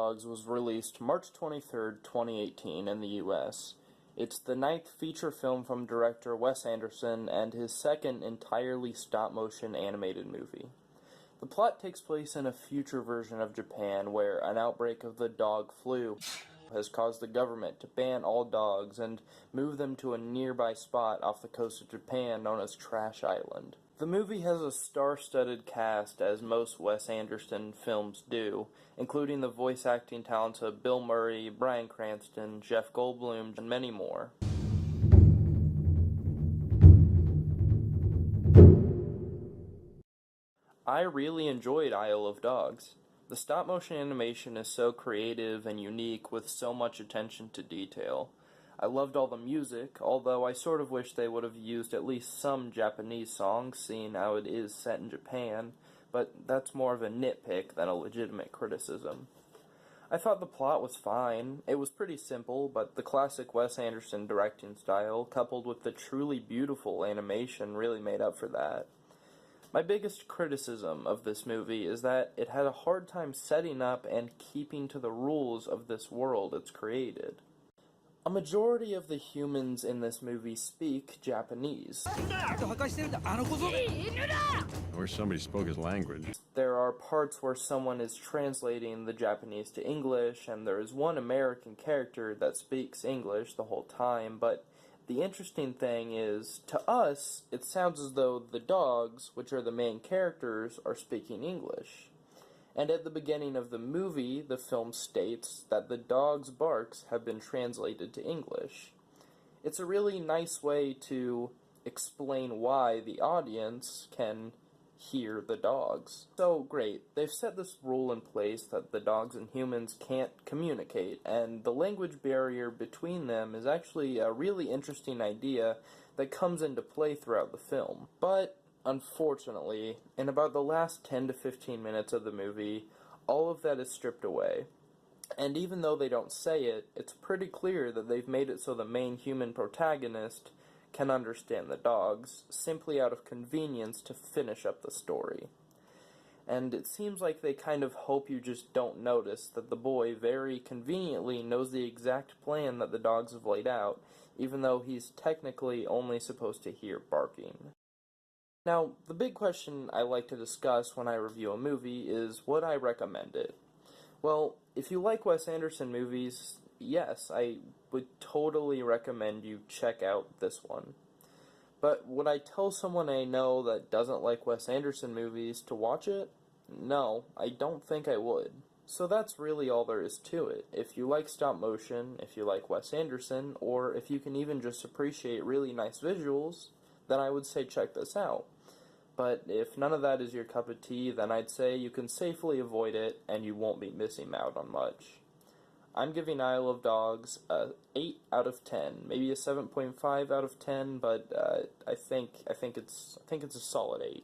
Dogs was released March 23rd, 2018 in the US. It's the ninth feature film from director Wes Anderson and his second entirely stop-motion animated movie. The plot takes place in a future version of Japan where an outbreak of the dog flu has caused the government to ban all dogs and move them to a nearby spot off the coast of Japan known as Trash Island. The movie has a star-studded cast, as most Wes Anderson films do, including the voice acting talents of Bill Murray, Bryan Cranston, Jeff Goldblum, and many more. I really enjoyed Isle of Dogs. The stop-motion animation is so creative and unique with so much attention to detail. I loved all the music, although I sort of wish they would have used at least some Japanese songs, seeing how it is set in Japan, but that's more of a nitpick than a legitimate criticism. I thought the plot was fine. It was pretty simple, but the classic Wes Anderson directing style, coupled with the truly beautiful animation, really made up for that. My biggest criticism of this movie is that it had a hard time setting up and keeping to the rules of this world it's created. A majority of the humans in this movie speak Japanese. Or somebody spoke his language. There are parts where someone is translating the Japanese to English, and there is one American character that speaks English the whole time, but the interesting thing is, to us, it sounds as though the dogs, which are the main characters, are speaking English. And at the beginning of the movie, the film states that the dog's barks have been translated to English. It's a really nice way to explain why the audience can hear the dogs. So great, they've set this rule in place that the dogs and humans can't communicate, and the language barrier between them is actually a really interesting idea that comes into play throughout the film. But unfortunately, in about the last 10 to 15 minutes of the movie, all of that is stripped away. And even though they don't say it, it's pretty clear that they've made it so the main human protagonist can understand the dogs, simply out of convenience to finish up the story. And it seems like they kind of hope you just don't notice that the boy very conveniently knows the exact plan that the dogs have laid out, even though he's technically only supposed to hear barking. Now, the big question I like to discuss when I review a movie is, would I recommend it? Well, if you like Wes Anderson movies, yes, I would totally recommend you check out this one. But would I tell someone I know that doesn't like Wes Anderson movies to watch it? No, I don't think I would. So that's really all there is to it. If you like stop motion, if you like Wes Anderson, or if you can even just appreciate really nice visuals, then I would say check this out. But if none of that is your cup of tea, then I'd say you can safely avoid it and you won't be missing out on much. I'm giving Isle of Dogs a 8 out of 10, maybe a 7.5 out of 10, but I think it's a solid 8.